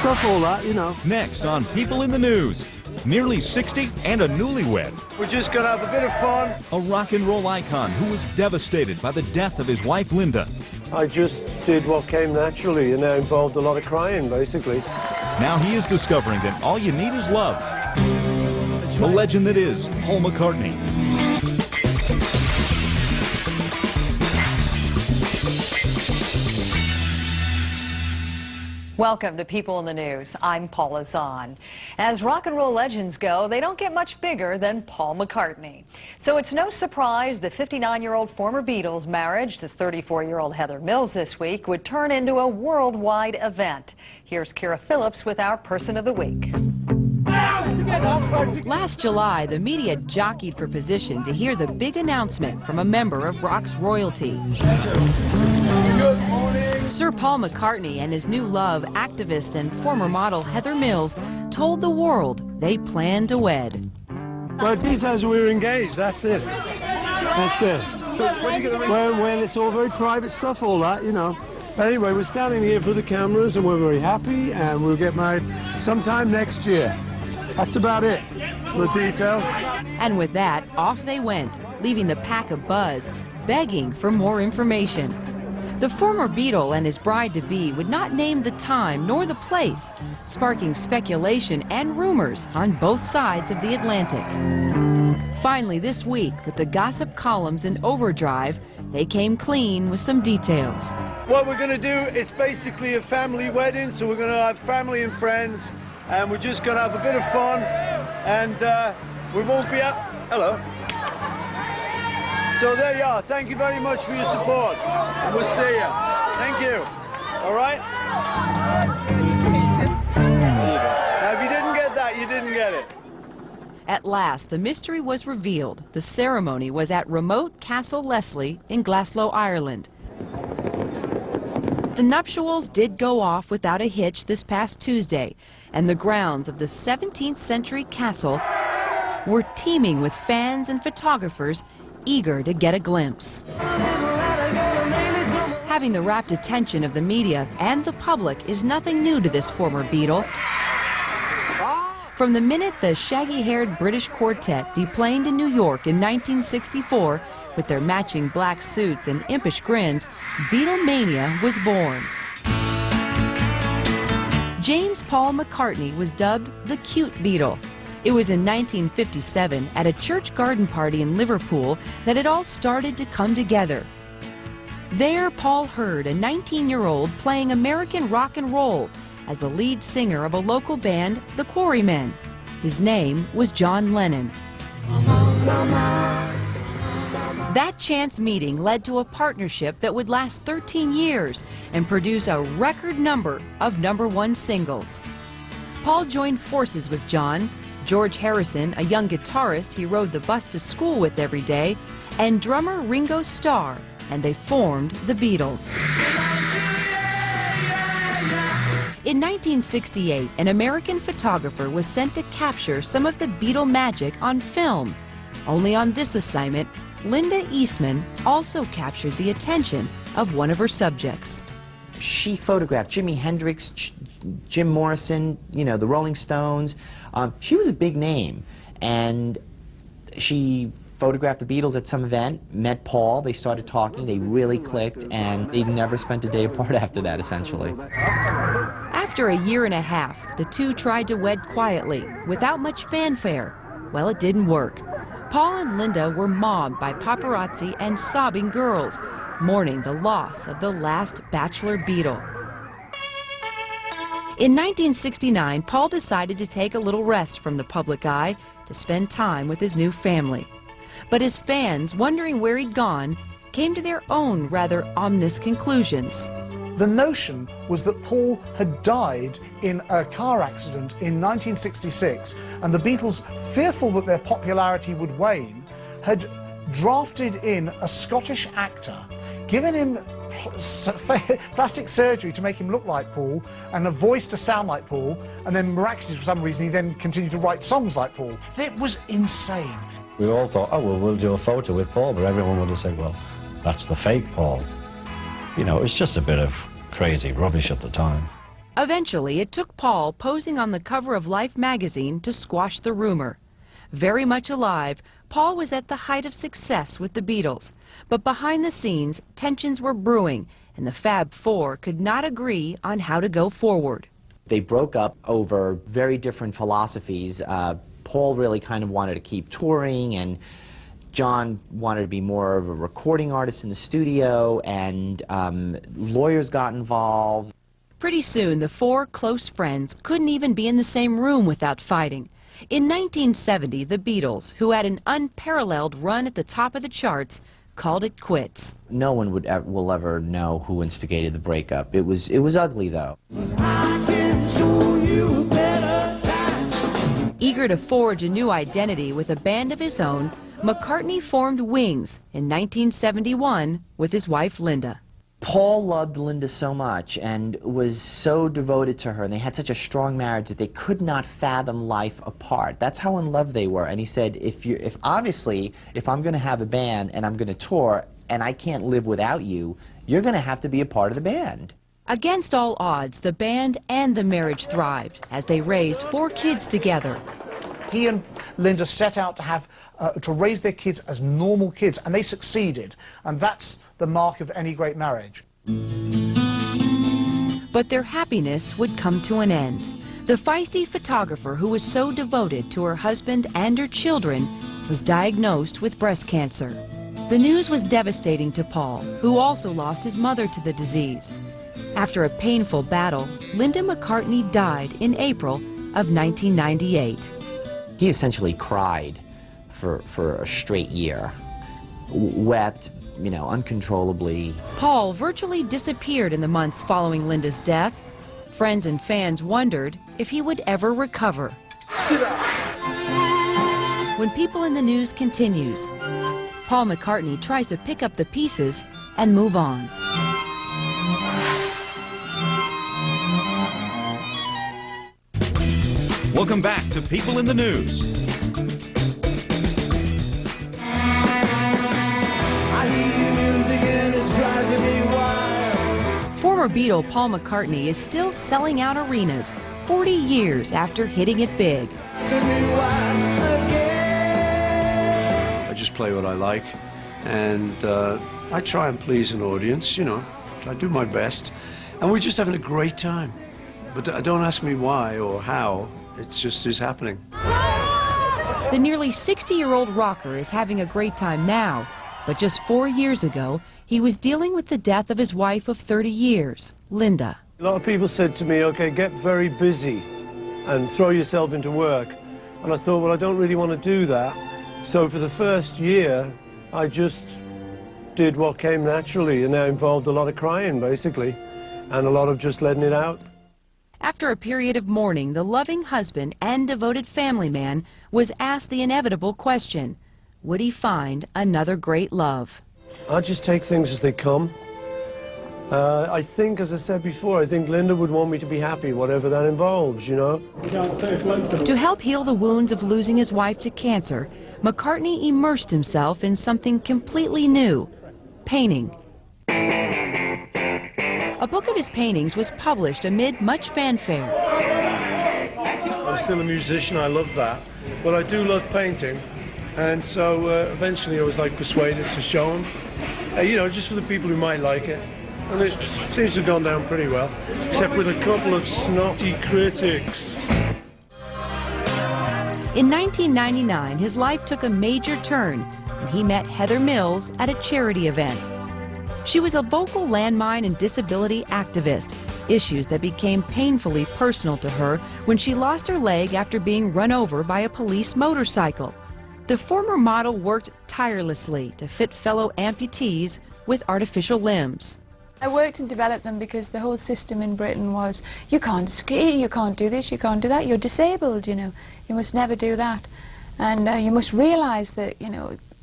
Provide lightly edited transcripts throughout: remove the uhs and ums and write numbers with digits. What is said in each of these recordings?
stuff, all that, you know. Next on People in the News, nearly 60 and a newlywed. We're just gonna have a bit of fun. A rock and roll icon who was devastated by the death of his wife, Linda. I just did what came naturally, and that involved a lot of crying, basically. Now he is discovering that all you need is love. The legend that is Paul McCartney. Welcome to People in the News. I'm Paula Zahn. As rock and roll legends go, they don't get much bigger than Paul McCartney. So it's no surprise the 59-year-old former Beatles marriage to 34-year-old Heather Mills this week would turn into a worldwide event. Here's Kira Phillips with our Person of the Week. Last July, the media jockeyed for position to hear the big announcement from a member of rock's royalty. Sir Paul McCartney and his new love, activist and former model Heather Mills, told the world they planned to wed. Well, details we're engaged, that's it. That's it. Well, it's all very private stuff, all that, you know. Anyway, we're standing here for the cameras and we're very happy, and we'll get married sometime next year. That's about it, the details. And with that, off they went, leaving the pack abuzz, begging for more information. The former Beatle and his bride-to-be would not name the time nor the place, sparking speculation and rumors on both sides of the Atlantic. Finally, this week, with the gossip columns in overdrive, they came clean with some details. What we're going to do is basically a family wedding, so we're going to have family and friends, and we're just going to have a bit of fun, and we won't be up. Hello. So there you are. Thank you very much for your support. And we'll see you. Thank you. All right? Now, if you didn't get that, you didn't get it. At last, the mystery was revealed. The ceremony was at remote Castle Leslie in Glasgow, Ireland. The nuptials did go off without a hitch this past Tuesday, and the grounds of the 17th century castle were teeming with fans and photographers eager to get a glimpse. Having the rapt attention of the media and the public is nothing new to this former Beatle. From the minute the shaggy-haired British quartet deplaned in New York in 1964 with their matching black suits and impish grins, Beatlemania was born. James Paul McCartney was dubbed the Cute Beatle. It was in 1957 at a church garden party in Liverpool that it all started to come together. There, Paul heard a 19-year-old playing American rock and roll as the lead singer of a local band, the Quarrymen. His name was John Lennon. That chance meeting led to a partnership that would last 13 years and produce a record number of #1 singles. Paul joined forces with John, George Harrison, a young guitarist he rode the bus to school with every day, and drummer Ringo Starr, and they formed the Beatles. In 1968, an American photographer was sent to capture some of the Beatle magic on film. Only on this assignment, Linda Eastman also captured the attention of one of her subjects. She photographed Jimi Hendrix, Jim Morrison, you know, the Rolling Stones. She was a big name, and she photographed the Beatles at some event, met Paul, they started talking, they really clicked, and they never spent a day apart after that, essentially. After a year and a half, the two tried to wed quietly, without much fanfare. Well, it didn't work. Paul and Linda were mobbed by paparazzi and sobbing girls, mourning the loss of the last bachelor Beatle. In 1969, Paul decided to take a little rest from the public eye to spend time with his new family. But his fans, wondering where he'd gone, came to their own rather ominous conclusions. The notion was that Paul had died in a car accident in 1966, and the Beatles, fearful that their popularity would wane, had drafted in a Scottish actor, given him plastic surgery to make him look like Paul and a voice to sound like Paul, and then miraculously for some reason he then continued to write songs like Paul. It was insane. We all thought, oh well, we'll do a photo with Paul, but everyone would have said, well, that's the fake Paul. You know, it was just a bit of crazy rubbish at the time. Eventually, it took Paul posing on the cover of Life magazine to squash the rumor. Very much alive, Paul was at the height of success with the Beatles. But behind the scenes, tensions were brewing, and the Fab Four could not agree on how to go forward. They broke up over very different philosophies. Paul really kind of wanted to keep touring, and John wanted to be more of a recording artist in the studio, and lawyers got involved. Pretty soon, the four close friends couldn't even be in the same room without fighting. In 1970, the Beatles, who had an unparalleled run at the top of the charts, called it quits. No one will ever know who instigated the breakup. It was ugly, though. Eager to forge a new identity with a band of his own, McCartney formed Wings in 1971 with his wife Linda. Paul loved Linda so much and was so devoted to her, and they had such a strong marriage that they could not fathom life apart. That's how in love they were. And he said, if I'm going to have a band and I'm going to tour and I can't live without you, you're going to have to be a part of the band. Against all odds, the band and the marriage thrived as they raised 4 kids together. He and Linda set out to raise their kids as normal kids, and they succeeded. And that's the mark of any great marriage. But their happiness would come to an end. The feisty photographer who was so devoted to her husband and her children was diagnosed with breast cancer. The news was devastating to Paul, who also lost his mother to the disease. After a painful battle, Linda McCartney died in April of 1998. He essentially cried for a straight year, wept, uncontrollably. Paul virtually disappeared in the months following Linda's death. Friends and fans wondered if he would ever recover. When People in the News continues, Paul McCartney tries to pick up the pieces and move on. Welcome back to People in the News. Former Beatle Paul McCartney is still selling out arenas 40 years after hitting it big. I just play what I like, and I try and please an audience, I do my best, and we're just having a great time. But don't ask me why or how, it just is happening. The nearly 60-year-old rocker is having a great time now, but just 4 years ago, he was dealing with the death of his wife of 30 years, Linda. A lot of people said to me, okay, get very busy and throw yourself into work. And I thought, well, I don't really want to do that. So for the first year, I just did what came naturally, and that involved a lot of crying, basically, and a lot of just letting it out. After a period of mourning, the loving husband and devoted family man was asked the inevitable question, would he find another great love? I just take things as they come. I think, as I said before, I think Linda would want me to be happy, whatever that involves, To help heal the wounds of losing his wife to cancer, McCartney immersed himself in something completely new, painting. A book of his paintings was published amid much fanfare. I'm still a musician, I love that, but I do love painting. And so eventually I was persuaded to show them, just for the people who might like it. And it seems to have gone down pretty well, except with a couple of snotty critics. In 1999, his life took a major turn when he met Heather Mills at a charity event. She was a vocal landmine and disability activist, issues that became painfully personal to her when she lost her leg after being run over by a police motorcycle. The former model worked tirelessly to fit fellow amputees with artificial limbs. I worked and developed them because the whole system in Britain was, you can't ski, you can't do this, you can't do that, you're disabled, you must never do that. And you must realise that,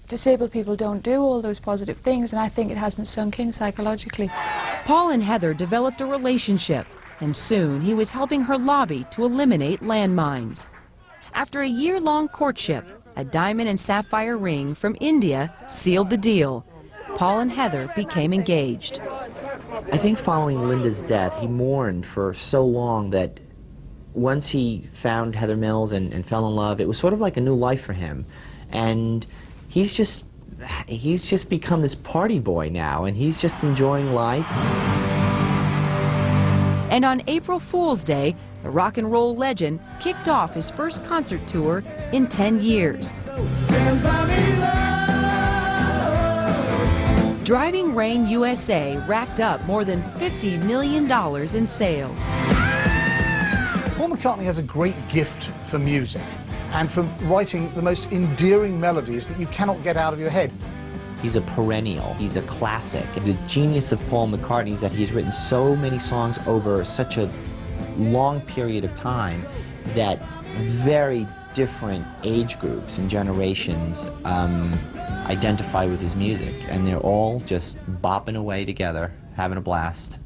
disabled people don't do all those positive things, and I think it hasn't sunk in psychologically. Paul and Heather developed a relationship, and soon he was helping her lobby to eliminate landmines. After a year-long courtship, a diamond and sapphire ring from India sealed the deal. Paul and Heather became engaged. I think following Linda's death, he mourned for so long that once he found Heather Mills and fell in love, it was sort of like a new life for him. And he's just become this party boy now, and he's just enjoying life. And on April Fool's Day, the rock and roll legend kicked off his first concert tour in 10 years. Driving Rain USA racked up more than $50 million in sales. Paul McCartney has a great gift for music and for writing the most endearing melodies that you cannot get out of your head. He's a perennial, he's a classic. The genius of Paul McCartney is that he's written so many songs over such a long period of time that very different age groups and generations identify with his music, and they're all just bopping away together, having a blast.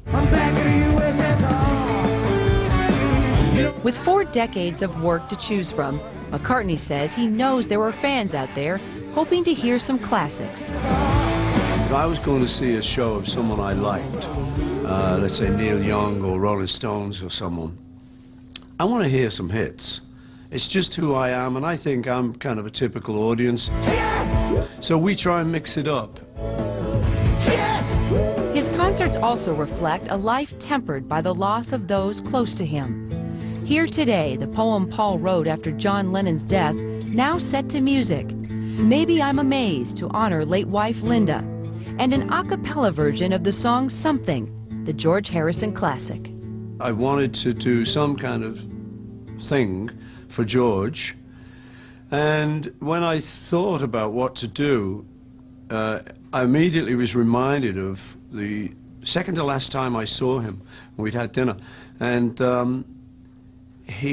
With 4 decades of work to choose from, McCartney says he knows there are fans out there hoping to hear some classics. If I was going to see a show of someone I liked, let's say Neil Young or Rolling Stones or someone, I want to hear some hits. It's just who I am, and I think I'm kind of a typical audience. So we try and mix it up. His concerts also reflect a life tempered by the loss of those close to him. Here today, the poem Paul wrote after John Lennon's death, now set to music. Maybe I'm Amazed to honor late wife Linda, and an a cappella version of the song Something, the George Harrison classic. I wanted to do some kind of thing for George, and when I thought about what to do, I immediately was reminded of the second to last time I saw him. We'd had dinner, and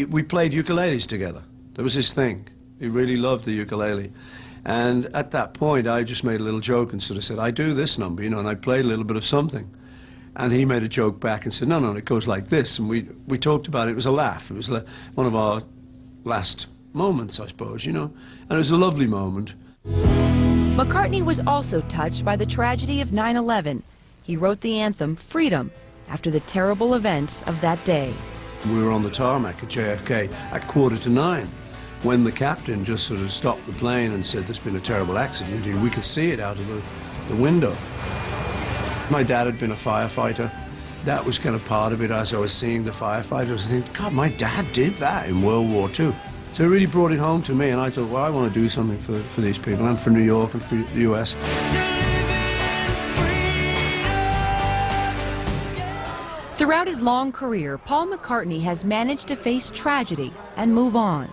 we played ukuleles together. That was his thing. He really loved the ukulele. And at that point, I just made a little joke and sort of said, I do this number, you know, and I played a little bit of something. And he made a joke back and said, no, it goes like this. And we talked about it. It was a laugh. It was one of our last moments, I suppose, you know. And it was a lovely moment. McCartney was also touched by the tragedy of 9/11. He wrote the anthem, Freedom, after the terrible events of that day. We were on the tarmac at JFK at 9:15 when the captain just sort of stopped the plane and said, there's been a terrible accident, and we could see it out of the window. My dad had been a firefighter. That was kind of part of it. As I was seeing the firefighters, I was thinking, God, my dad did that in World War II. So it really brought it home to me, and I thought, well, I want to do something for these people. I'm from New York and for the US. Throughout his long career, Paul McCartney has managed to face tragedy and move on.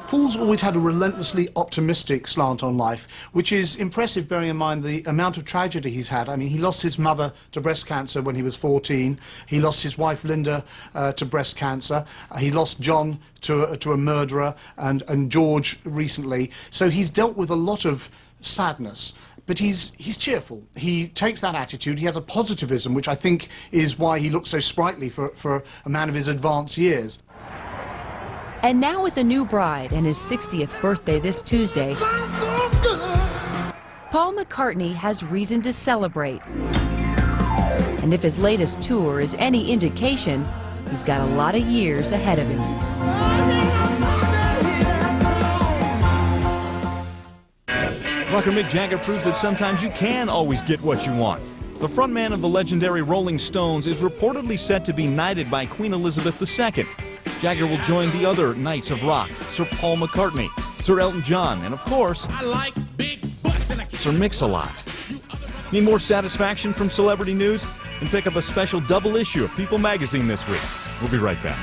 Paul's always had a relentlessly optimistic slant on life, which is impressive bearing in mind the amount of tragedy he's had. I mean, he lost his mother to breast cancer when he was 14. He lost his wife Linda to breast cancer. He lost John to a murderer, and George recently. So he's dealt with a lot of sadness. But he's cheerful. He takes that attitude. He has a positivism, which I think is why he looks so sprightly for a man of his advanced years. And now with a new bride and his 60th birthday this Tuesday, Paul McCartney has reason to celebrate. And if his latest tour is any indication, he's got a lot of years ahead of him. Rocker Mick Jagger proves that sometimes you can always get what you want. The frontman of the legendary Rolling Stones is reportedly set to be knighted by Queen Elizabeth II. Jagger will join the other Knights of Rock, Sir Paul McCartney, Sir Elton John, and of course, Sir Mix-a-Lot. Need more satisfaction from celebrity news? Then pick up a special double issue of People magazine this week. We'll be right back.